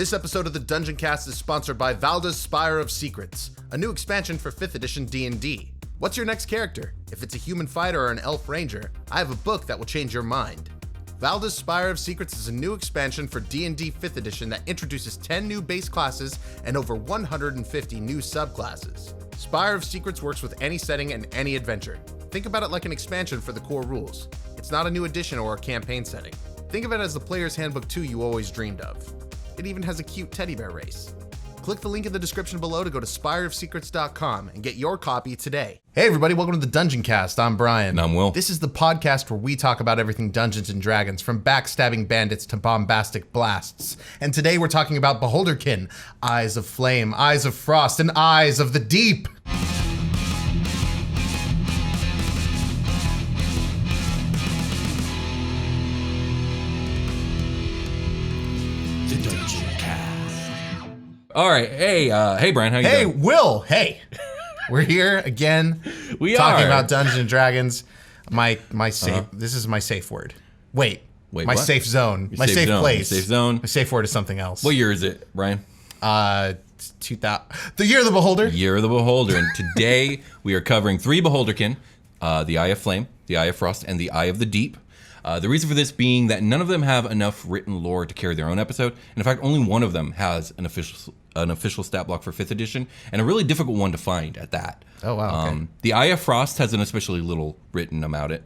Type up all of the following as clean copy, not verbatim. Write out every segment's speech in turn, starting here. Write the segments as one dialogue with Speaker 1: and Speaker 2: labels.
Speaker 1: This episode of the Dungeoncast is sponsored by Valda's Spire of Secrets, a new expansion for 5th edition D&D. What's your next character? If it's a human fighter or an elf ranger, I have a book that will change your mind. Valda's Spire of Secrets is a new expansion for D&D 5th edition that introduces 10 new base classes and over 150 new subclasses. Spire of Secrets works with any setting and any adventure. Think about it like an expansion for the core rules. It's not a new edition or a campaign setting. Think of it as the player's handbook 2 you always dreamed of. It even has a cute teddy bear race. Click the link in the description below to go to spireofsecrets.com and get your copy today. Hey everybody, welcome to the Dungeoncast. I'm Brian.
Speaker 2: And I'm Will.
Speaker 1: This is the podcast where we talk about everything Dungeons and Dragons, from backstabbing bandits to bombastic blasts. And today we're talking about Beholderkin, Eyes of Flame, Eyes of Frost, and Eyes of the Deep.
Speaker 2: All right, hey Brian, how you doing?
Speaker 1: Hey Will, hey. We're here again. Talking about Dungeons and Dragons. My safe. This is my safe word. Wait, my
Speaker 2: what?
Speaker 1: safe zone.
Speaker 2: Your
Speaker 1: My safe place.
Speaker 2: Your safe zone.
Speaker 1: My safe word is something else.
Speaker 2: What year is it, Brian?
Speaker 1: 2000. The Year of the Beholder.
Speaker 2: Year of the Beholder. And today we are covering 3 Beholderkin, the Eye of Flame, the Eye of Frost, and the Eye of the Deep. The reason for this being that none of them have enough written lore to carry their own episode. And in fact, only one of them has an official stat block for 5th edition, and a really difficult one to find at that.
Speaker 1: Oh, wow. Okay.
Speaker 2: The Eye of Frost has an especially little written about it,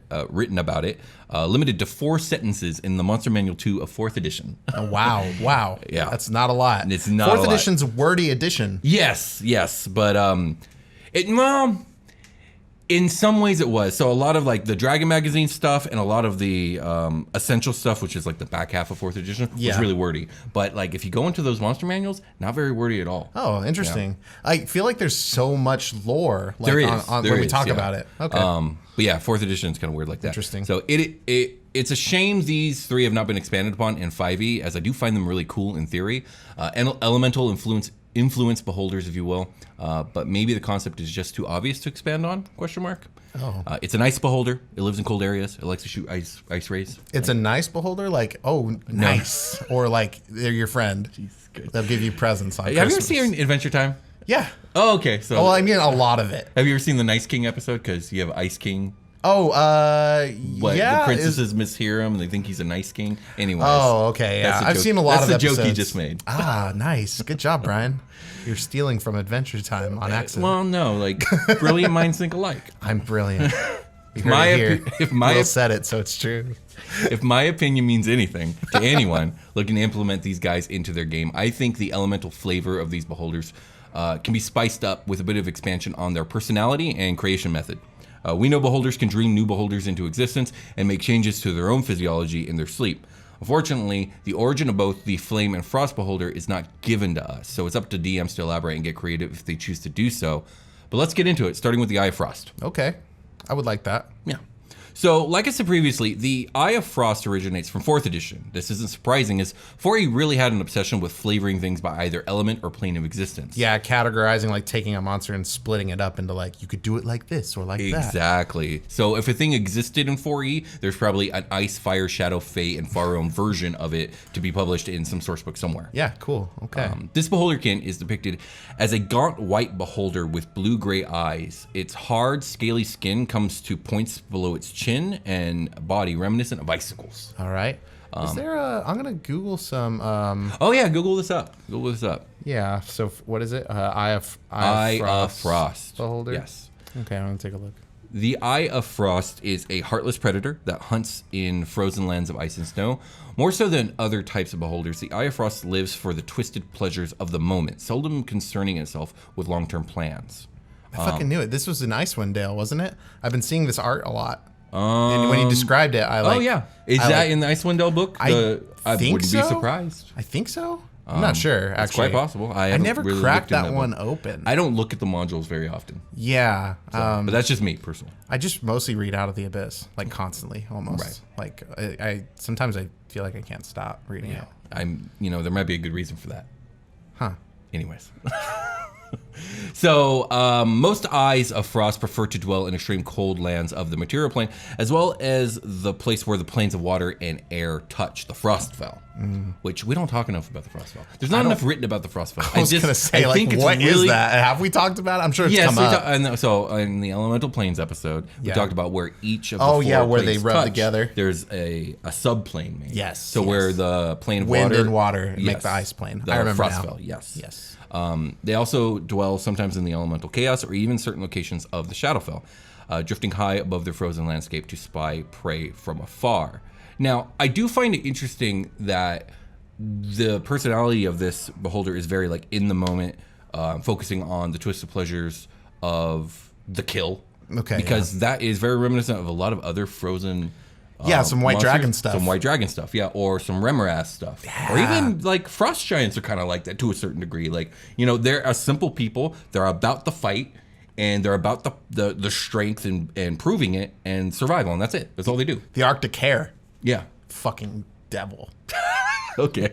Speaker 2: limited to 4 sentences in the Monster Manual 2 of 4th edition.
Speaker 1: Oh, wow.
Speaker 2: Yeah.
Speaker 1: That's not a lot.
Speaker 2: It's not a lot.
Speaker 1: 4th edition's a wordy edition.
Speaker 2: Yes, but in some ways it was. So a lot of like the Dragon Magazine stuff and a lot of the essential stuff, which is like the back half of 4th edition, was really wordy. But like if you go into those monster manuals, not very wordy at all.
Speaker 1: Oh, interesting. Yeah. I feel like there's so much lore like,
Speaker 2: there is,
Speaker 1: when we talk about it. Okay.
Speaker 2: But yeah, 4th edition is kind of weird like that.
Speaker 1: Interesting.
Speaker 2: So it's a shame these 3 have not been expanded upon in 5e, as I do find them really cool in theory. Elemental influence beholders, if you will, but maybe the concept is just too obvious to expand on, ? It's an ice beholder. It lives in cold areas. It likes to shoot ice rays.
Speaker 1: It's a nice beholder? Like, oh, nice. Or like, they're your friend.
Speaker 2: Jesus, good.
Speaker 1: They'll give you presents on
Speaker 2: Have
Speaker 1: Christmas.
Speaker 2: you ever seen Adventure Time?
Speaker 1: Yeah.
Speaker 2: Oh, okay. So,
Speaker 1: well, I mean, a lot of it.
Speaker 2: Have you ever seen the Nice King episode? Because you have Ice King.
Speaker 1: Oh, yeah.
Speaker 2: The princesses mishear him and they think he's a nice king. Anyways.
Speaker 1: Oh, okay, yeah. I've seen a lot of episodes.
Speaker 2: That's the joke he just made.
Speaker 1: Ah, nice. Good job, Brian. You're stealing from Adventure Time on accident.
Speaker 2: Well, no, like brilliant minds think alike.
Speaker 1: I'm brilliant. You heard it here. Will said it, so it's true.
Speaker 2: If my opinion means anything to anyone looking to implement these guys into their game, I think the elemental flavor of these beholders can be spiced up with a bit of expansion on their personality and creation method. We know beholders can dream new beholders into existence and make changes to their own physiology in their sleep. Unfortunately, the origin of both the Flame and Frost beholder is not given to us, so it's up to DMs to elaborate and get creative if they choose to do so. But let's get into it, starting with the Eye of Frost.
Speaker 1: Okay, I would like that.
Speaker 2: Yeah. So, like I said previously, the Eye of Frost originates from 4th edition. This isn't surprising, as 4e really had an obsession with flavoring things by either element or plane of existence.
Speaker 1: Yeah, categorizing, like taking a monster and splitting it up into like, you could do it like this or like that.
Speaker 2: Exactly. So if a thing existed in 4e, there's probably an Ice, Fire, Shadow, Fey, and Farum version of it to be published in some source book somewhere.
Speaker 1: Yeah, cool. Okay.
Speaker 2: This Beholderkin is depicted as a gaunt white beholder with blue-gray eyes. Its hard, scaly skin comes to points below its chin and body reminiscent of icicles.
Speaker 1: All right. Is there I'm going to Google some...
Speaker 2: Oh, yeah. Google this up.
Speaker 1: Yeah. So what is it? Eye of Frost. Beholder?
Speaker 2: Yes.
Speaker 1: Okay, I'm going to take a look.
Speaker 2: The Eye of Frost is a heartless predator that hunts in frozen lands of ice and snow. More so than other types of beholders, the Eye of Frost lives for the twisted pleasures of the moment, seldom concerning itself with long-term plans.
Speaker 1: I fucking knew it. This was in Icewind Dale, wasn't it? I've been seeing this art a lot. And when you described it, I like...
Speaker 2: Oh, yeah. Is that in the Icewind Dale book?
Speaker 1: I wouldn't
Speaker 2: be surprised.
Speaker 1: I think so. I'm not sure, actually.
Speaker 2: It's quite possible.
Speaker 1: I never really cracked that one open.
Speaker 2: I don't look at the modules very often.
Speaker 1: Yeah.
Speaker 2: But that's just me, personally.
Speaker 1: I just mostly read Out of the Abyss, like constantly, almost. Right. Like, I sometimes I feel like I can't stop reading it.
Speaker 2: There might be a good reason for that.
Speaker 1: Huh.
Speaker 2: Anyways. So, most eyes of frost prefer to dwell in extreme cold lands of the material plane, as well as the place where the planes of water and air touch, the Frostfell. Which we don't talk enough about the Frostfell. There's not enough written about the Frostfell.
Speaker 1: I was going to say, what is that? Have we talked about it? I'm sure it's come up.
Speaker 2: So in the Elemental Planes episode, we talked about where each of the four
Speaker 1: where they
Speaker 2: planes
Speaker 1: rub
Speaker 2: touch.
Speaker 1: together.
Speaker 2: There's a subplane made.
Speaker 1: Yes.
Speaker 2: So where the plane of
Speaker 1: wind
Speaker 2: water...
Speaker 1: and water make the ice plane. I remember
Speaker 2: Frostfell,
Speaker 1: now.
Speaker 2: Yes. They also dwell sometimes in the elemental chaos or even certain locations of the Shadowfell, drifting high above their frozen landscape to spy prey from afar. Now, I do find it interesting that the personality of this beholder is very like in the moment, focusing on the twisted pleasures of the kill.
Speaker 1: Okay.
Speaker 2: Because that is very reminiscent of a lot of other frozen...
Speaker 1: some white dragon stuff.
Speaker 2: Some white dragon stuff, or some Remorath stuff. Yeah. Or even like frost giants are kind of like that to a certain degree. Like, they're a simple people. They're about the fight and they're about the strength and proving it and survival, and that's it. That's all they do.
Speaker 1: The Arctic Hare.
Speaker 2: Yeah.
Speaker 1: Fucking devil.
Speaker 2: Okay.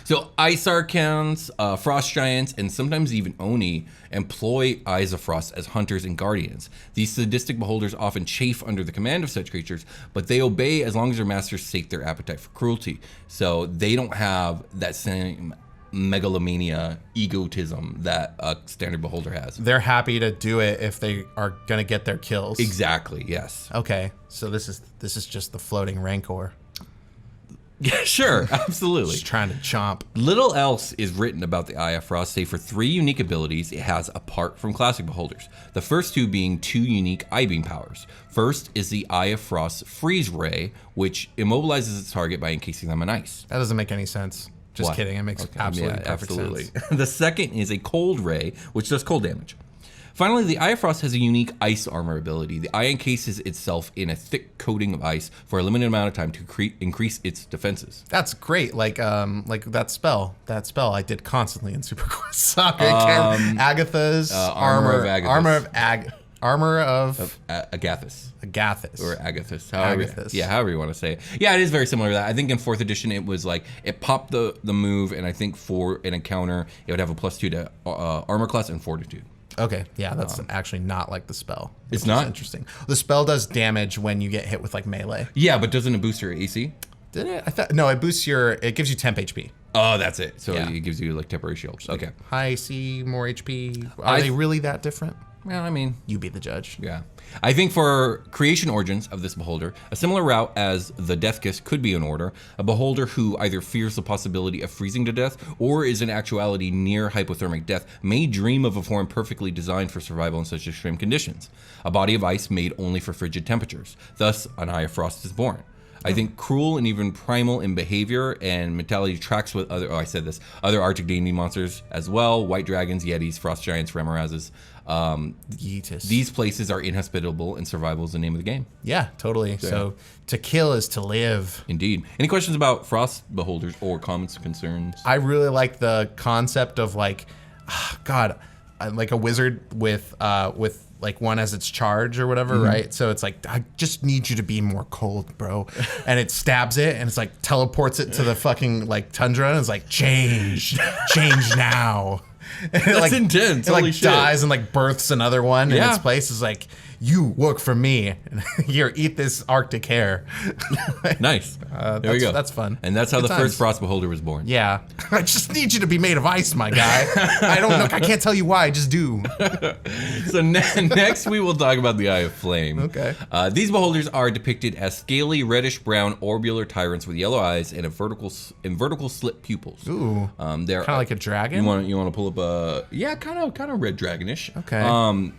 Speaker 2: So ice archons, frost giants, and sometimes even Oni employ Eyes of Frost as hunters and guardians. These sadistic beholders often chafe under the command of such creatures, but they obey as long as their masters sate their appetite for cruelty. So they don't have that same megalomania, egotism that a standard beholder has.
Speaker 1: They're happy to do it if they are going to get their kills.
Speaker 2: Exactly, yes.
Speaker 1: Okay, so this is just the floating rancor.
Speaker 2: Yeah, sure, absolutely.
Speaker 1: Just trying to chomp.
Speaker 2: Little else is written about the Eye of Frost, save for 3 unique abilities it has apart from classic beholders. The first 2 being 2 unique eye beam powers. First is the Eye of Frost's Freeze Ray, which immobilizes its target by encasing them in ice.
Speaker 1: That doesn't make any sense. Just kidding. It makes absolutely perfect sense.
Speaker 2: The second is a Cold Ray, which does cold damage. Finally, the Eye of Frost has a unique ice armor ability. The eye encases itself in a thick coating of ice for a limited amount of time to increase its defenses.
Speaker 1: That's great. Like that spell. That spell I did constantly in Super Quest. Agatha's
Speaker 2: armor of
Speaker 1: Agathis. Armor of
Speaker 2: Agathis.
Speaker 1: Agathis.
Speaker 2: Or Agathis. However you want to say it. Yeah, it is very similar to that. I think in 4th edition it was like, it popped the move, and I think for an encounter, it would have a +2 to armor class and fortitude.
Speaker 1: Okay, yeah, that's actually not like the spell.
Speaker 2: It's not?
Speaker 1: Interesting. The spell does damage when you get hit with like melee.
Speaker 2: Yeah, but doesn't it boost your AC?
Speaker 1: Did it? I thought no. It boosts it gives you temp HP.
Speaker 2: Oh, that's it. So it gives you like temporary shields. Okay.
Speaker 1: High AC, more HP. Are they really that different?
Speaker 2: Well, I mean,
Speaker 1: you be the judge.
Speaker 2: Yeah. I think for creation origins of this beholder, a similar route as the Deathkiss could be in order. A beholder who either fears the possibility of freezing to death or is in actuality near hypothermic death may dream of a form perfectly designed for survival in such extreme conditions. A body of ice made only for frigid temperatures. Thus, an Eye of Frost is born. I think cruel and even primal in behavior and mentality tracks with other Arctic deity monsters as well. White dragons, yetis, frost giants, remorazes. These places are inhospitable, and survival is the name of the game.
Speaker 1: Yeah, totally. So to kill is to live.
Speaker 2: Indeed. Any questions about frost beholders or comments, concerns?
Speaker 1: I really like the concept of like a wizard with like one as its charge or whatever, right? So it's like, I just need you to be more cold, bro. And it stabs it and it's like teleports it to the fucking like tundra and it's like, change now. And
Speaker 2: that's intense.
Speaker 1: It
Speaker 2: Holy shit.
Speaker 1: dies and like births another one in its place. Is like, you work for me. Here, eat this Arctic hare.
Speaker 2: Nice. There we go.
Speaker 1: That's fun.
Speaker 2: And that's how the first frost beholder was born.
Speaker 1: Yeah. I just need you to be made of ice, my guy. I don't know. I can't tell you why. I just do.
Speaker 2: So next we will talk about the Eye of Flame.
Speaker 1: Okay.
Speaker 2: These beholders are depicted as scaly, reddish-brown, orbular tyrants with yellow eyes and vertical slit pupils.
Speaker 1: Ooh. They're kind of like a dragon.
Speaker 2: You want to pull up a kind of red dragonish.
Speaker 1: Okay.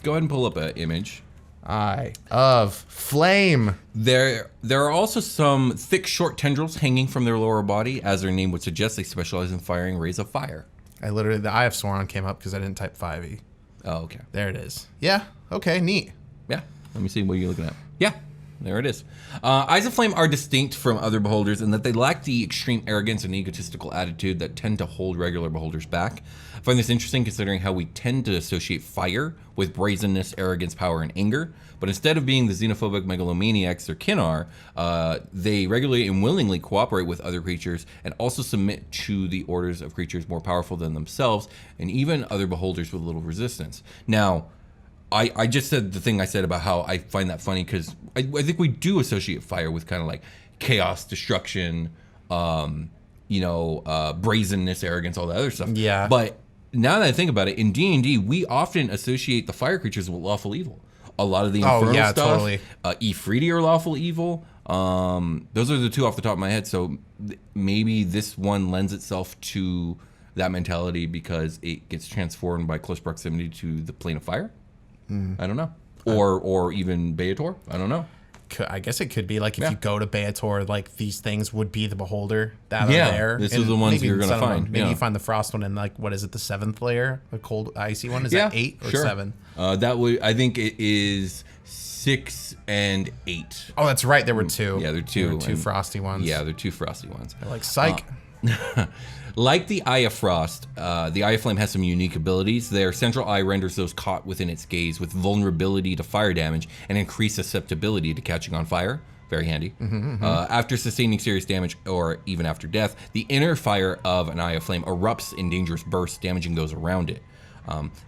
Speaker 2: Go ahead and pull up an image.
Speaker 1: Eye of Flame.
Speaker 2: There are also some thick, short tendrils hanging from their lower body. As their name would suggest, they specialize in firing rays of fire.
Speaker 1: The Eye of Sauron came up because I didn't type 5e.
Speaker 2: Oh, okay.
Speaker 1: There it is. Yeah. Okay. Neat.
Speaker 2: Yeah. Let me see what you're looking at. Yeah. There it is. Isoflame are distinct from other beholders in that they lack the extreme arrogance and egotistical attitude that tend to hold regular beholders back. I find this interesting considering how we tend to associate fire with brazenness, arrogance, power, and anger. But instead of being the xenophobic megalomaniacs their kin are, they regularly and willingly cooperate with other creatures and also submit to the orders of creatures more powerful than themselves and even other beholders with little resistance. Now, I just said the thing I said about how I find that funny because I think we do associate fire with kind of like chaos, destruction, brazenness, arrogance, all that other stuff.
Speaker 3: Yeah.
Speaker 2: But now that I think about it, in D&D, we often associate the fire creatures with lawful evil. A lot of the infernal stuff,
Speaker 3: totally.
Speaker 2: Ifriti are lawful evil. Those are the two off the top of my head. So maybe this one lends itself to that mentality because it gets transformed by close proximity to the plane of fire. I don't know. Or even Beator. I don't know.
Speaker 3: I guess it could be like if you go to Beator, like these things would be the beholder that are there.
Speaker 2: This is the ones you're going to find.
Speaker 3: Maybe you find the frost one in like, what is it, the 7th layer? The cold, icy one? Is that 8 or 7?
Speaker 2: I think it is 6 and 8.
Speaker 3: Oh, that's right. There were 2.
Speaker 2: Yeah, there are 2.
Speaker 3: There were 2 frosty ones.
Speaker 2: Yeah, they're 2 frosty ones.
Speaker 3: They're like, psych.
Speaker 2: Like the Eye of Frost, the Eye of Flame has some unique abilities. Their central eye renders those caught within its gaze with vulnerability to fire damage and increased susceptibility to catching on fire. Very handy. After sustaining serious damage or even after death, the inner fire of an Eye of Flame erupts in dangerous bursts, damaging those around it.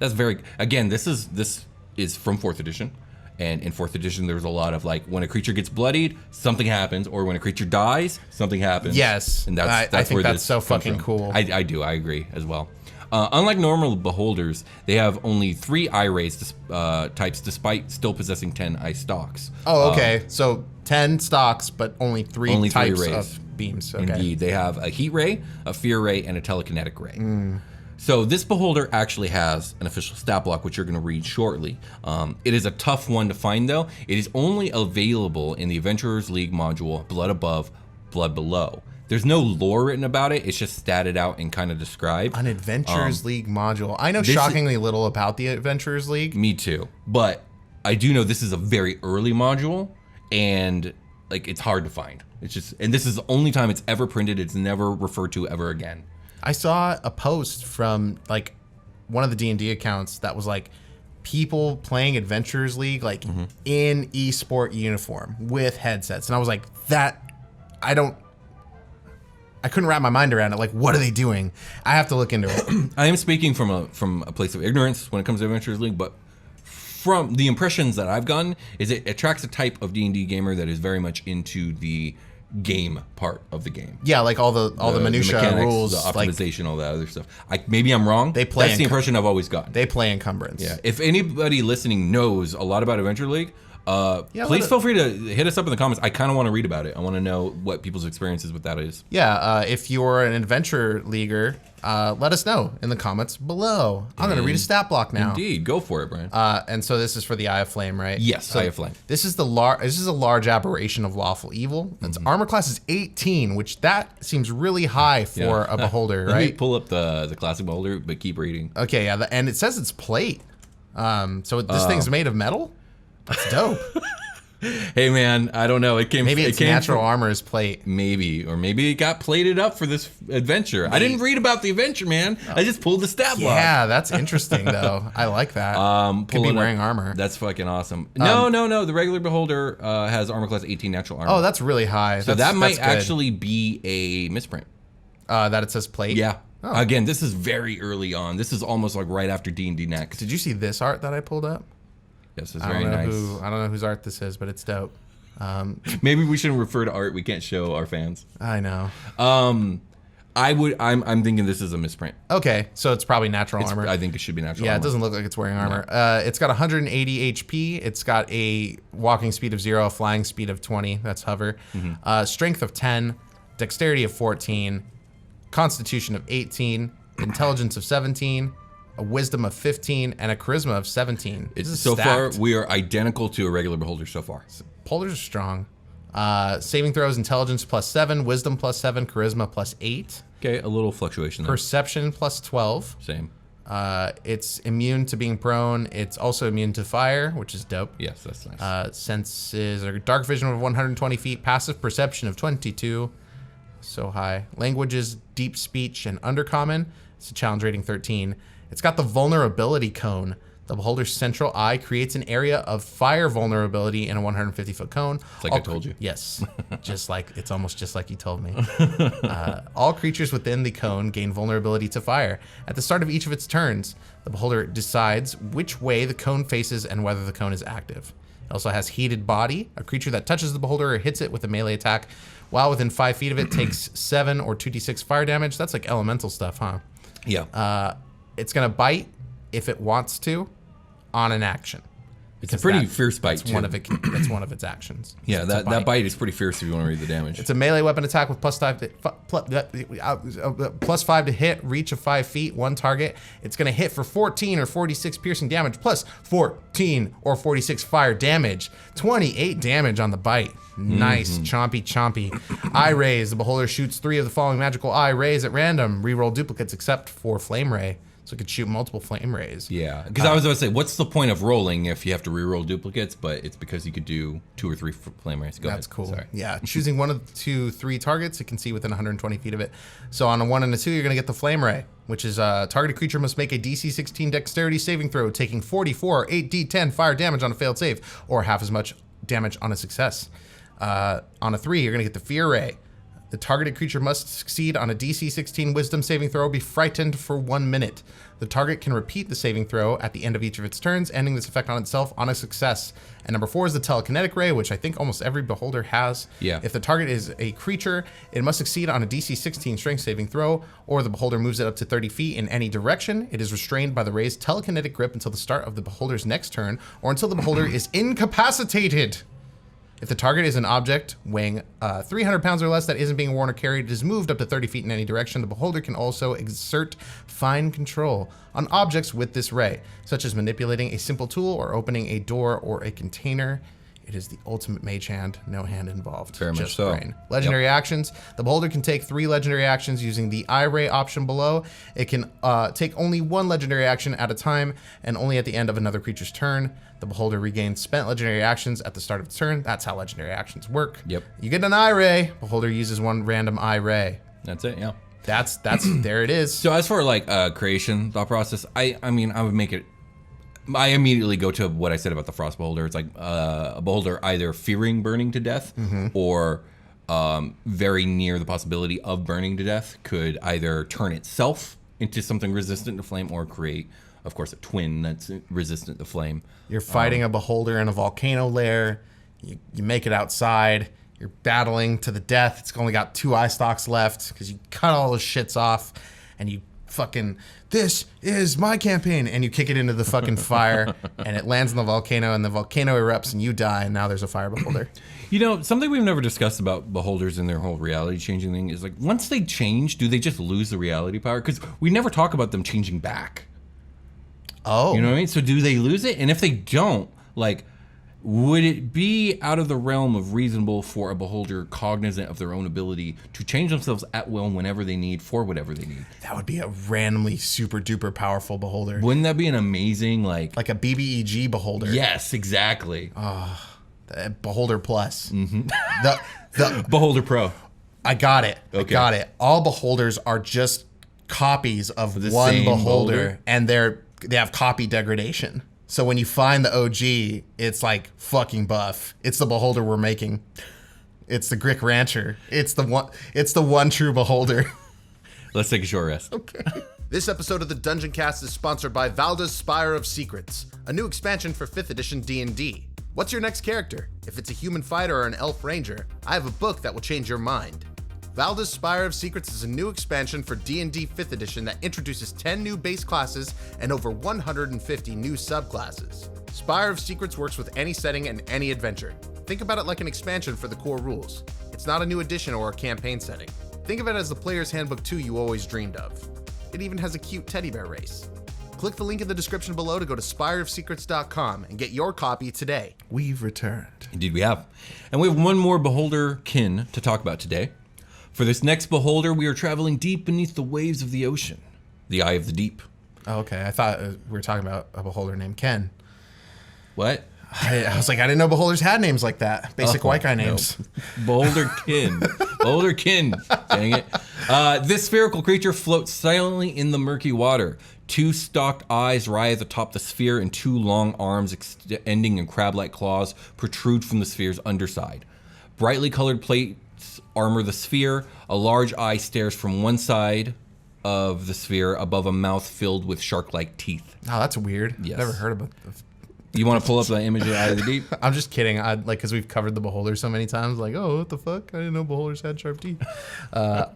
Speaker 2: That's very... Again, this is from 4th edition. And in 4th edition, there's a lot of like when a creature gets bloodied, something happens, or when a creature dies, something happens.
Speaker 3: Yes,
Speaker 2: and
Speaker 3: I think that's so fucking cool.
Speaker 2: I do. I agree as well. Unlike normal beholders, they have only 3 eye rays types, despite still possessing 10 eye stalks.
Speaker 3: Oh, okay. So 10 stalks, but only 3 types of beams. Okay.
Speaker 2: Indeed, they have a heat ray, a fear ray, and a telekinetic ray. So this beholder actually has an official stat block, which you're going to read shortly. It is a tough one to find, though. It is only available in the Adventurers League module, Blood Above, Blood Below. There's no lore written about it. It's just statted out and kind of described.
Speaker 3: An Adventurers League module. I know shockingly little about the Adventurers League.
Speaker 2: Me too. But I do know this is a very early module, and like it's hard to find. It's just, and this is the only time it's ever printed. It's never referred to ever again.
Speaker 3: I saw a post from like one of the D&D accounts that was like people playing Adventurers League like in esport uniform with headsets, and I was like, I couldn't wrap my mind around it. Like, what are they doing? I have to look into it.
Speaker 2: I am speaking from a place of ignorance when it comes to Adventurers League, but from the impressions that I've gotten, is it attracts a type of D&D gamer that is very much into the game part of the game.
Speaker 3: Yeah, like all the minutia,
Speaker 2: the mechanics,
Speaker 3: rules,
Speaker 2: the optimization, all that other stuff. Maybe I'm wrong.
Speaker 3: They play.
Speaker 2: That's the impression I've always gotten.
Speaker 3: They play Encumbrance.
Speaker 2: Yeah. If anybody listening knows a lot about Adventure League, please feel free to hit us up in the comments. I kind of want to read about it. I want to know what people's experiences with that is.
Speaker 3: Yeah, if you're an Adventure Leaguer, let us know in the comments below. I'm going to read a stat block now.
Speaker 2: Indeed, go for it, Brian.
Speaker 3: And so this is for the Eye of Flame, right?
Speaker 2: Yes,
Speaker 3: so
Speaker 2: Eye of Flame.
Speaker 3: This is a large aberration of lawful evil. Its armor class is 18, which that seems really high for a beholder, right?
Speaker 2: Let me pull up the classic beholder, but keep reading.
Speaker 3: Okay, yeah, and it says it's plate. So this thing's made of metal? That's dope.
Speaker 2: Hey man, I don't know.
Speaker 3: Maybe its natural armor is plate.
Speaker 2: Maybe, or maybe it got plated up for this adventure. I didn't read about the adventure, man. I just pulled the stat block.
Speaker 3: Yeah, that's interesting though. I like that. Could be wearing armor.
Speaker 2: That's fucking awesome. No. The regular beholder has armor class 18 natural armor.
Speaker 3: Oh, that's really high.
Speaker 2: So that might actually be a misprint.
Speaker 3: That it says plate.
Speaker 2: Yeah. Oh. Again, this is very early on. This is almost like right after D&D Next.
Speaker 3: Did you see this art that I pulled up?
Speaker 2: Yes, it's very nice.
Speaker 3: I don't know whose art this is, but it's dope.
Speaker 2: Maybe we shouldn't refer to art we can't show our fans.
Speaker 3: I know.
Speaker 2: I'm thinking this is a misprint.
Speaker 3: Okay, so it's probably natural armor.
Speaker 2: I think it should be natural armor.
Speaker 3: Yeah, it doesn't look like it's wearing armor. No. It's got 180 HP. It's got a walking speed of 0, a flying speed of 20. That's hover. Strength of 10, dexterity of 14, constitution of 18, intelligence of 17, a wisdom of 15, and a charisma of 17.
Speaker 2: So far, we are identical to a regular beholder so far.
Speaker 3: Beholders are strong. Saving throws, intelligence plus 7, wisdom plus 7, charisma plus 8.
Speaker 2: Okay, a little fluctuation there.
Speaker 3: Perception plus 12.
Speaker 2: Same.
Speaker 3: It's immune to being prone. It's also immune to fire, which is dope.
Speaker 2: Yes, that's nice.
Speaker 3: Senses are dark vision of 120 feet, passive perception of 22. So high. Languages, deep speech, and undercommon. It's a challenge rating 13. It's got the vulnerability cone. The beholder's central eye creates an area of fire vulnerability in a 150-foot cone.
Speaker 2: It's like I told you.
Speaker 3: Yes, it's almost just like you told me. All creatures within the cone gain vulnerability to fire. At the start of each of its turns, the beholder decides which way the cone faces and whether the cone is active. It also has heated body. A creature that touches the beholder or hits it with a melee attack while within 5 feet of it takes 7 or 2d6 fire damage. That's like elemental stuff, huh?
Speaker 2: Yeah.
Speaker 3: It's gonna bite if it wants to on an action.
Speaker 2: It's a pretty fierce bite,
Speaker 3: too. That's one of its actions.
Speaker 2: Yeah, that bite is pretty fierce if you want to read the damage.
Speaker 3: It's a melee weapon attack with +5 to hit, reach of 5 feet, one target. It's going to hit for 14 or 46 piercing damage, plus 14 or 46 fire damage. 28 damage on the bite. Nice. Chompy. Eye rays. The beholder shoots 3 of the following magical eye rays at random. Reroll duplicates except for flame ray. So it could shoot multiple flame rays.
Speaker 2: Yeah, because I was going to say, what's the point of rolling if you have to reroll duplicates? But it's because you could do 2 or 3 flame rays.
Speaker 3: That's
Speaker 2: ahead.
Speaker 3: cool.
Speaker 2: Sorry.
Speaker 3: Yeah, choosing 1 of the 2, 3 targets it can see within 120 feet of it. So on a 1 and a 2, you're going to get the flame ray, which is targeted creature must make a DC 16 dexterity saving throw, taking 44 8d10 fire damage on a failed save, or half as much damage on a success. On a 3, you're going to get the fear ray. The targeted creature must succeed on a DC 16 wisdom saving throw, be frightened for 1 minute. The target can repeat the saving throw at the end of each of its turns, ending this effect on itself on a success. And number 4 is the telekinetic ray, which I think almost every beholder has.
Speaker 2: Yeah.
Speaker 3: If the target is a creature, it must succeed on a DC 16 strength saving throw, or the beholder moves it up to 30 feet in any direction. It is restrained by the ray's telekinetic grip until the start of the beholder's next turn, or until the beholder is incapacitated. If the target is an object weighing 300 pounds or less that isn't being worn or carried, it is moved up to 30 feet in any direction. The beholder can also exert fine control on objects with this ray, such as manipulating a simple tool or opening a door or a container. It is the ultimate mage hand, no hand involved.
Speaker 2: Very much
Speaker 3: just
Speaker 2: so.
Speaker 3: brain. Legendary actions. The beholder can take 3 legendary actions using the eye ray option below. It can take only 1 legendary action at a time and only at the end of another creature's turn. The beholder regains spent legendary actions at the start of its turn. That's how legendary actions work.
Speaker 2: Yep.
Speaker 3: You get an eye ray. Beholder uses 1 random eye ray.
Speaker 2: That's it, yeah.
Speaker 3: That's there it is.
Speaker 2: So as for like creation thought process, I mean, I would make it. I immediately go to what I said about the frost beholder. It's like a beholder either fearing burning to death or very near the possibility of burning to death could either turn itself into something resistant to flame or create, of course, a twin that's resistant to flame.
Speaker 3: You're fighting a beholder in a volcano lair. You make it outside. You're battling to the death. It's only got 2 eye stalks left because you cut all those shits off and you fucking, this is my campaign, and you kick it into the fucking fire and it lands in the volcano and the volcano erupts and you die, and now there's a fire beholder.
Speaker 2: You know, something we've never discussed about beholders and their whole reality changing thing is like, once they change, do they just lose the reality power? Because we never talk about them changing back.
Speaker 3: Oh.
Speaker 2: You know what I mean? So do they lose it? And if they don't, like, would it be out of the realm of reasonable for a beholder cognizant of their own ability to change themselves at will whenever they need for whatever they need?
Speaker 3: That would be a randomly super duper powerful beholder.
Speaker 2: Wouldn't that be an amazing, like
Speaker 3: a BBEG beholder?
Speaker 2: Yes, exactly.
Speaker 3: Beholder Plus.
Speaker 2: The Beholder Pro.
Speaker 3: I got it.
Speaker 2: Okay.
Speaker 3: I got it. All beholders are just copies of
Speaker 2: The
Speaker 3: one
Speaker 2: same
Speaker 3: beholder, and they have copy degradation. So when you find the OG, it's like fucking buff. It's the beholder we're making. It's the Grick Rancher. It's the one true beholder.
Speaker 2: Let's take a short rest.
Speaker 3: Okay.
Speaker 1: This episode of the Dungeoncast is sponsored by Valda's Spire of Secrets, a new expansion for 5th edition D&D. What's your next character? If it's a human fighter or an elf ranger, I have a book that will change your mind. Valda's Spire of Secrets is a new expansion for D&D 5th edition that introduces 10 new base classes and over 150 new subclasses. Spire of Secrets works with any setting and any adventure. Think about it like an expansion for the core rules. It's not a new edition or a campaign setting. Think of it as the player's handbook 2 you always dreamed of. It even has a cute teddy bear race. Click the link in the description below to go to spireofsecrets.com and get your copy today.
Speaker 3: We've returned.
Speaker 2: Indeed we have. And we have one more beholder kin to talk about today. For this next beholder, we are traveling deep beneath the waves of the ocean, the eye of the deep.
Speaker 3: Oh, okay. I thought we were talking about a beholder named Ken.
Speaker 2: What?
Speaker 3: I was like, I didn't know beholders had names like that. Basic white guy names.
Speaker 2: No. Boulderkin. Boulderkin. Dang it. This spherical creature floats silently in the murky water. 2 stalked eyes writhe atop the sphere, and 2 long arms ending in crab-like claws protrude from the sphere's underside. Brightly colored plates armor the sphere. A large eye stares from one side of the sphere above a mouth filled with shark-like teeth.
Speaker 3: Oh, that's weird.
Speaker 2: Yes.
Speaker 3: Never heard about.
Speaker 2: You want to pull up the image of Eye of the Deep?
Speaker 3: I'm just kidding. Because we've covered the beholder so many times. Like, oh, what the fuck? I didn't know beholders had sharp teeth.
Speaker 2: Yeah,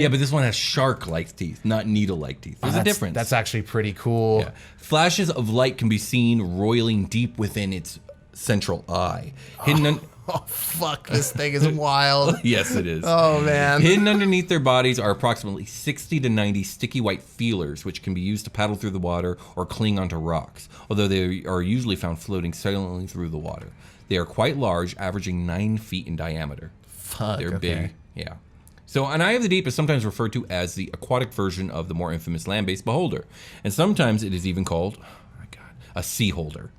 Speaker 2: but this one has shark-like teeth, not needle-like teeth. There's a difference.
Speaker 3: That's actually pretty cool.
Speaker 2: Yeah. Flashes of light can be seen roiling deep within its central eye. Hidden
Speaker 3: Oh, fuck. This thing is wild.
Speaker 2: Yes, it is.
Speaker 3: Oh, man.
Speaker 2: Hidden underneath their bodies are approximately 60 to 90 sticky white feelers, which can be used to paddle through the water or cling onto rocks, although they are usually found floating silently through the water. They are quite large, averaging 9 feet in diameter.
Speaker 3: Fuck.
Speaker 2: They're
Speaker 3: okay.
Speaker 2: big. Yeah. So an Eye of the Deep is sometimes referred to as the aquatic version of the more infamous land-based beholder. And sometimes it is even called, oh my God, a sea holder.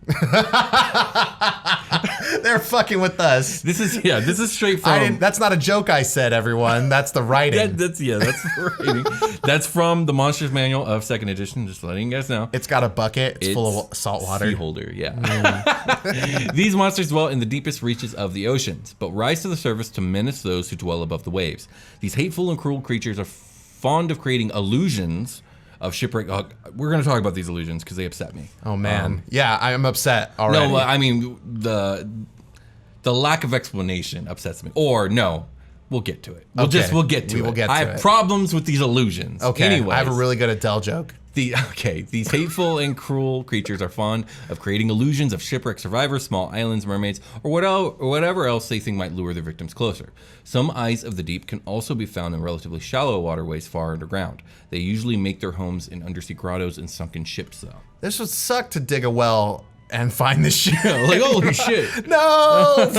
Speaker 3: They're fucking with us.
Speaker 2: This is straight from...
Speaker 3: That's not a joke I said, everyone. That's the writing.
Speaker 2: That's the writing. That's from the Monsters Manual of 2nd edition, just letting you guys know.
Speaker 3: It's got a bucket. It's full of salt water.
Speaker 2: Sea holder, yeah. These monsters dwell in the deepest reaches of the oceans, but rise to the surface to menace those who dwell above the waves. These hateful and cruel creatures are fond of creating illusions of shipwreck. We're going to talk about these illusions because they upset me.
Speaker 3: Oh, man. Yeah, I'm upset already.
Speaker 2: No, I mean, the lack of explanation upsets me. Or, no, we'll get to it. We'll get to it.
Speaker 3: We will get to
Speaker 2: I have problems with these illusions.
Speaker 3: Okay,
Speaker 2: Anyways,
Speaker 3: I have a really good Adele joke.
Speaker 2: These hateful and cruel creatures are fond of creating illusions of shipwreck survivors, small islands, mermaids, or whatever else they think might lure their victims closer. Some Eyes of the Deep can also be found in relatively shallow waterways far underground. They usually make their homes in undersea grottos and sunken ships, though.
Speaker 3: This would suck to dig a well and find this shit.
Speaker 2: Like, holy shit.
Speaker 3: No!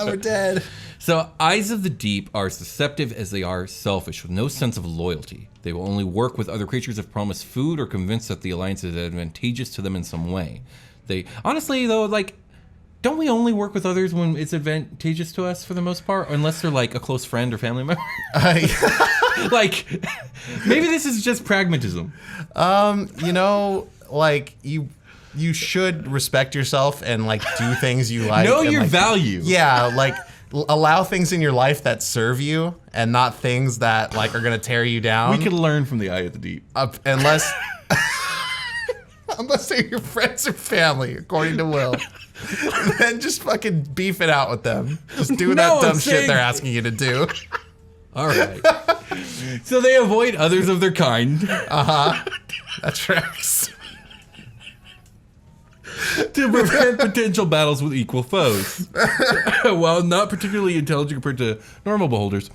Speaker 3: We're dead.
Speaker 2: So, Eyes of the Deep are as deceptive as they are selfish, with no sense of loyalty. They will only work with other creatures if promised food or convinced that the alliance is advantageous to them in some way. Honestly, though, like, don't we only work with others when it's advantageous to us for the most part? Unless they're, like, a close friend or family member? Like, maybe this is just pragmatism.
Speaker 3: Like, you should respect yourself and, like, do things you like.
Speaker 2: Know
Speaker 3: and,
Speaker 2: your
Speaker 3: like,
Speaker 2: value.
Speaker 3: Yeah, like... Allow things in your life that serve you and not things that like are gonna tear you down.
Speaker 2: We could learn from the Eye of the Deep.
Speaker 3: Unless they're your friends or family, according to Will. Then just fucking beef it out with them. Just do that dumb shit they're asking you to do.
Speaker 2: All right. So they avoid others of their kind.
Speaker 3: That tracks.
Speaker 2: To prevent potential battles with equal foes. While not particularly intelligent compared to normal beholders,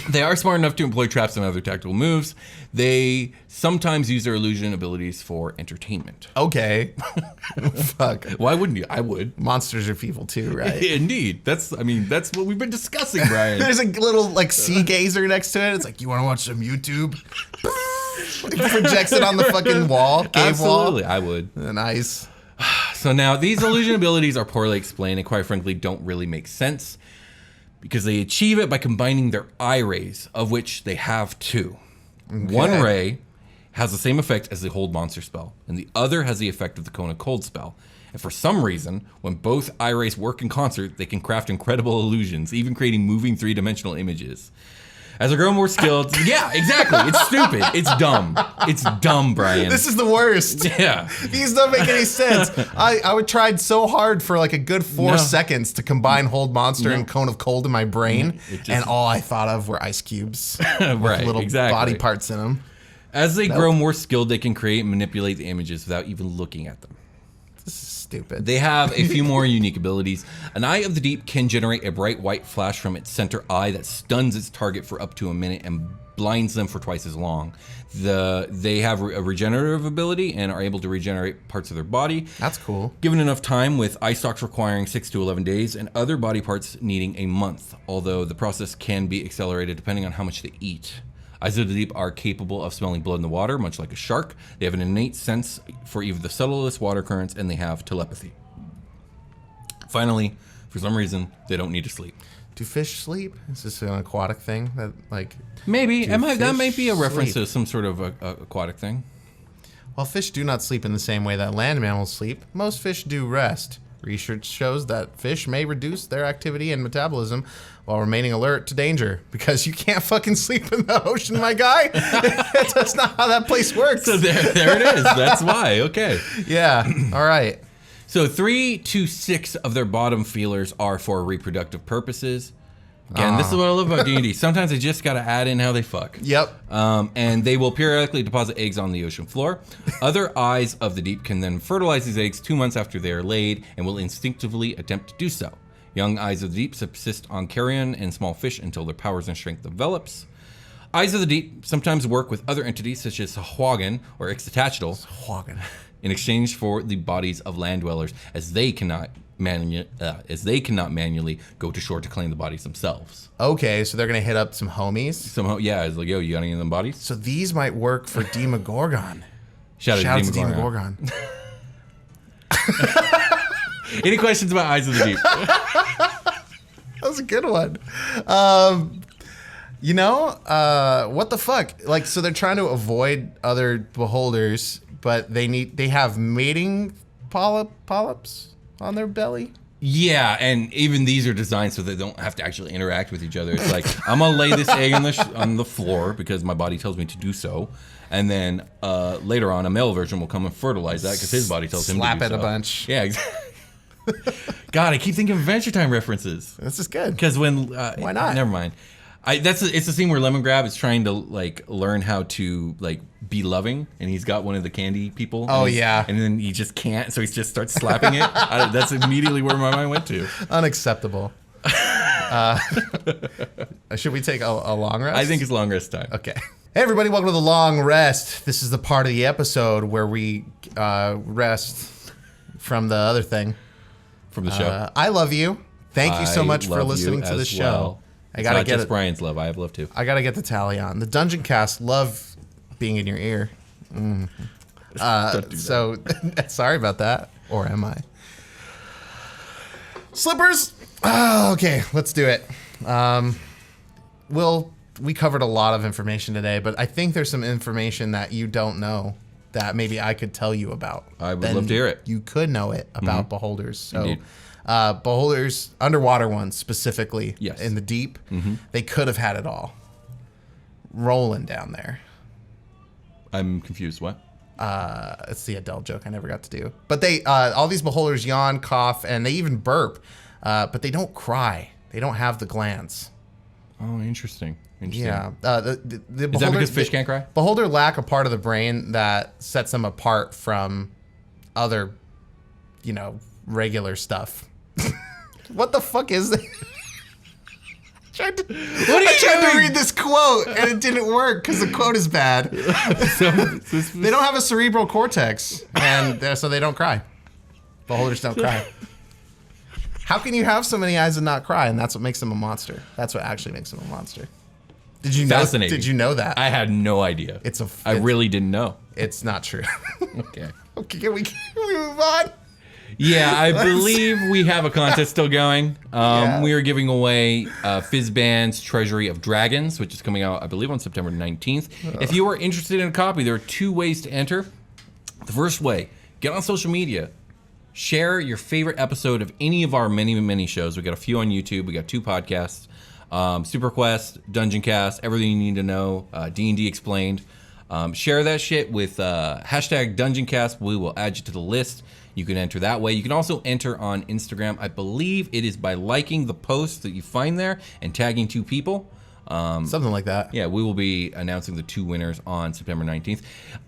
Speaker 2: they are smart enough to employ traps and other tactical moves. They sometimes use their illusion abilities for entertainment.
Speaker 3: Okay. Fuck.
Speaker 2: Why wouldn't you? I would.
Speaker 3: Monsters are people too, right?
Speaker 2: Indeed. That's what we've been discussing, Brian.
Speaker 3: There's a little like sea gazer next to it. It's like, you want to watch some YouTube? It projects it on the fucking wall, cave
Speaker 2: Absolutely,
Speaker 3: wall.
Speaker 2: I would.
Speaker 3: Nice.
Speaker 2: So now, these illusion abilities are poorly explained and quite frankly don't really make sense because they achieve it by combining their eye rays, of which they have 2. Okay. One ray has the same effect as the Hold Monster spell, and the other has the effect of the Cone of Cold spell. And for some reason, when both eye rays work in concert, they can craft incredible illusions, even creating moving 3-dimensional images. As I grow more skilled, yeah, exactly. It's stupid. It's dumb. It's dumb, Brian.
Speaker 3: This is the worst.
Speaker 2: Yeah.
Speaker 3: These don't make any sense. I tried so hard for like a good 4 seconds to combine Hold Monster and Cone of Cold in my brain, and all I thought of were ice cubes with little body parts in them.
Speaker 2: As they grow more skilled, they can create and manipulate the images without even looking at them.
Speaker 3: This is stupid.
Speaker 2: They have a few more unique abilities. An Eye of the Deep can generate a bright white flash from its center eye that stuns its target for up to a minute and blinds them for twice as long. They have a regenerative ability and are able to regenerate parts of their body.
Speaker 3: That's cool.
Speaker 2: Given enough time, with eye stalks requiring 6 to 11 days and other body parts needing a month, although the process can be accelerated depending on how much they eat. Eyes of the Deep are capable of smelling blood in the water, much like a shark. They have an innate sense for even the subtlest water currents, and they have telepathy. Finally, for some reason, they don't need to sleep.
Speaker 3: Do fish sleep? Is this an aquatic thing? That like
Speaker 2: Maybe. That might be a reference
Speaker 3: sleep?
Speaker 2: to some sort of aquatic thing.
Speaker 3: While fish do not sleep in the same way that land mammals sleep, most fish do rest. Research shows that fish may reduce their activity and metabolism while remaining alert to danger. Because you can't fucking sleep in the ocean, my guy. That's not how that place works.
Speaker 2: So there it is. That's why. Okay.
Speaker 3: Yeah. All right.
Speaker 2: So 3 to 6 of their bottom feelers are for reproductive purposes. Again, this is what I love about D&D. Sometimes they just got to add in how they fuck.
Speaker 3: Yep.
Speaker 2: And they will periodically deposit eggs on the ocean floor. Other eyes of the deep can then fertilize these eggs 2 months after they are laid and will instinctively attempt to do so. Young eyes of the deep subsist on carrion and small fish until their powers and strength develops. Eyes of the deep sometimes work with other entities such as Sahuagin or Ixtatachel in exchange for the bodies of land dwellers, as they cannot manually go to shore to claim the bodies themselves.
Speaker 3: Okay, so they're gonna hit up some homies.
Speaker 2: Somehow, yeah, it's like, yo, you got any of them bodies?
Speaker 3: So these might work for Demogorgon.
Speaker 2: Shout out to
Speaker 3: Demogorgon.
Speaker 2: Any questions about Eyes of the Deep?
Speaker 3: That was a good one. What the fuck? Like, so they're trying to avoid other beholders, but they have mating polyps on their belly.
Speaker 2: Yeah, and even these are designed so they don't have to actually interact with each other. It's like, I'm gonna lay this egg on the floor because my body tells me to do so, and then later on a male version will come and fertilize that because his body tells him to do so.
Speaker 3: Slap it a bunch.
Speaker 2: Yeah, exactly. God, I keep thinking of Adventure Time references.
Speaker 3: This is good.
Speaker 2: Because when
Speaker 3: why not?
Speaker 2: Never mind. It's the scene where Lemongrab is trying to like learn how to like be loving, and he's got one of the candy people.
Speaker 3: Oh yeah,
Speaker 2: and then he just can't, so he just starts slapping it. That's immediately where my mind went to.
Speaker 3: Unacceptable. Should we take a long rest?
Speaker 2: I think it's long rest time.
Speaker 3: Okay. Hey everybody, welcome to the long rest. This is the part of the episode where we rest from the other thing.
Speaker 2: From the show.
Speaker 3: I love you. Thank you so much for listening to the show.
Speaker 2: Well.
Speaker 3: I gotta get
Speaker 2: just Brian's love. I have love too.
Speaker 3: I gotta get the tally on. The Dungeoncast love being in your ear.
Speaker 2: Don't do that.
Speaker 3: So sorry about that. Or am I? Slippers. Oh, okay, let's do it. We covered a lot of information today, but I think there's some information that you don't know that maybe I could tell you about.
Speaker 2: I would love to hear it.
Speaker 3: You could know it about beholders. So.
Speaker 2: Indeed.
Speaker 3: Beholders, underwater ones specifically,
Speaker 2: yes.
Speaker 3: In the deep, they could have had it all. Rolling down there.
Speaker 2: I'm confused. What?
Speaker 3: It's the Adele joke I never got to do. But they, all these beholders yawn, cough, and they even burp, but they don't cry. They don't have the glands.
Speaker 2: Oh, interesting.
Speaker 3: Yeah. The
Speaker 2: Is that because fish can't cry?
Speaker 3: Beholder lack a part of the brain that sets them apart from other, regular stuff. What the fuck is that? I tried to read this quote and it didn't work because the quote is bad. They don't have a cerebral cortex, and so they don't cry. Beholders don't cry. How can you have so many eyes and not cry? And that's what makes them a monster. That's what actually makes them a monster. Did you know?
Speaker 2: Fascinating.
Speaker 3: Did you know that?
Speaker 2: I had no idea. I really didn't know.
Speaker 3: It's not true.
Speaker 2: Okay.
Speaker 3: Okay, can we move on?
Speaker 2: Yeah, I believe we have a contest still going.
Speaker 3: Yeah.
Speaker 2: We are giving away Fizzband's Treasury of Dragons, which is coming out, I believe, on September 19th. If you are interested in a copy, there are 2 ways to enter. The first way, get on social media. Share your favorite episode of any of our many, many shows. We got a few on YouTube. We got 2 podcasts. Super Quest, Dungeoncast, everything you need to know, D&D Explained. Share that shit with hashtag Dungeoncast. We will add you to the list. You can enter that way. You can also enter on Instagram. I believe it is by liking the post that you find there and tagging 2 people.
Speaker 3: Something like that.
Speaker 2: Yeah, we will be announcing the 2 winners on September 19th.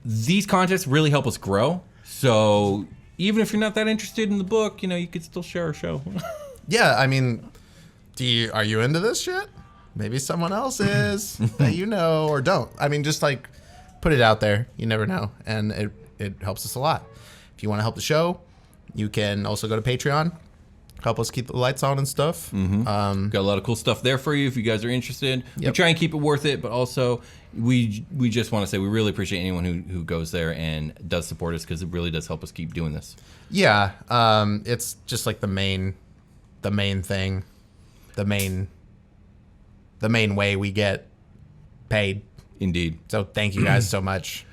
Speaker 2: These contests really help us grow. So even if you're not that interested in the book, you could still share our show.
Speaker 3: Yeah, I mean, are you into this shit? Maybe someone else is that or don't. I mean, just like put it out there. You never know, and it helps us a lot. If you want to help the show, you can also go to Patreon, help us keep the lights on and stuff.
Speaker 2: Got a lot of cool stuff there for you if you guys are interested. We
Speaker 3: Yep.
Speaker 2: try and keep it worth it, but also we just want to say we really appreciate anyone who goes there and does support us, because it really does help us keep doing this.
Speaker 3: Yeah, it's just like the main thing, the main way we get paid.
Speaker 2: Indeed.
Speaker 3: So thank you guys so much.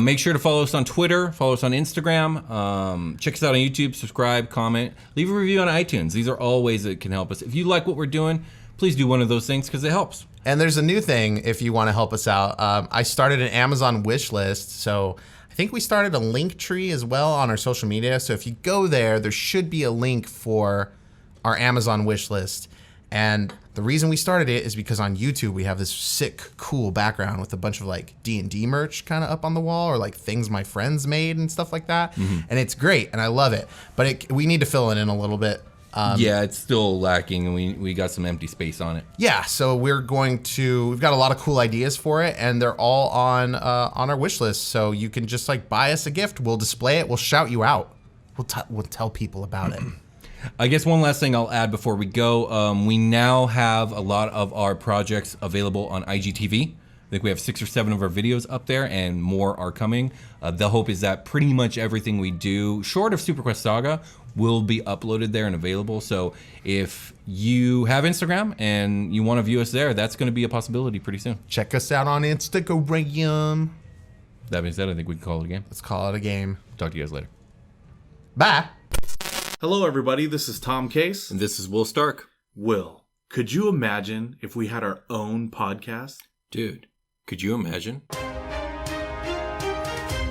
Speaker 2: Make sure to follow us on Twitter, follow us on Instagram, check us out on YouTube, subscribe, comment, leave a review on iTunes. These are all ways that can help us. If you like what we're doing, please do one of those things, because it helps.
Speaker 3: And there's a new thing if you want to help us out. I started an Amazon wish list, so I think we started a link tree as well on our social media. So if you go there, there should be a link for our Amazon wish list. And the reason we started it is because on YouTube we have this sick, cool background with a bunch of like D&D merch kind of up on the wall, or like things my friends made and stuff like that. And it's great, and I love it. But we need to fill it in a little bit.
Speaker 2: Yeah, it's still lacking, and we got some empty space on it.
Speaker 3: Yeah, so we've got a lot of cool ideas for it, and they're all on our wish list. So you can just like buy us a gift. We'll display it. We'll shout you out. We'll tell people about it.
Speaker 2: I guess one last thing I'll add before we go. We now have a lot of our projects available on IGTV. I think we have 6 or 7 of our videos up there, and more are coming. The hope is that pretty much everything we do, short of Super Quest Saga, will be uploaded there and available. So if you have Instagram and you want to view us there, that's going to be a possibility pretty soon.
Speaker 3: Check us out on Instagram.
Speaker 2: That being said, I think we can call it a game.
Speaker 3: Let's call it a game.
Speaker 2: Talk to you guys later.
Speaker 3: Bye.
Speaker 4: Hello, everybody. This is Tom Case.
Speaker 2: And this is Will Stark.
Speaker 4: Will, could you imagine if we had our own podcast?
Speaker 2: Dude, could you imagine?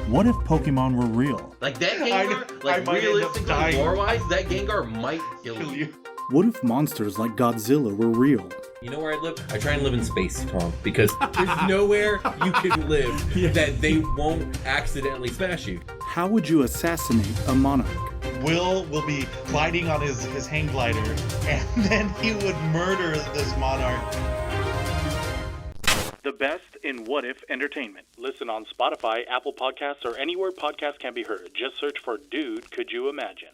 Speaker 5: What if Pokemon were real?
Speaker 6: Like that Gengar, like realistically, lore-wise, that Gengar might kill you.
Speaker 5: What if monsters like Godzilla were real?
Speaker 6: You know where I live? I try and live in space, Tom, because there's nowhere you can live that they won't accidentally smash you.
Speaker 5: How would you assassinate a monarch?
Speaker 7: Will be gliding on his hang glider, and then he would murder this monarch.
Speaker 8: The best in What If Entertainment. Listen on Spotify, Apple Podcasts, or anywhere podcasts can be heard. Just search for Dude, Could You Imagine?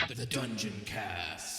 Speaker 6: The Dungeoncast.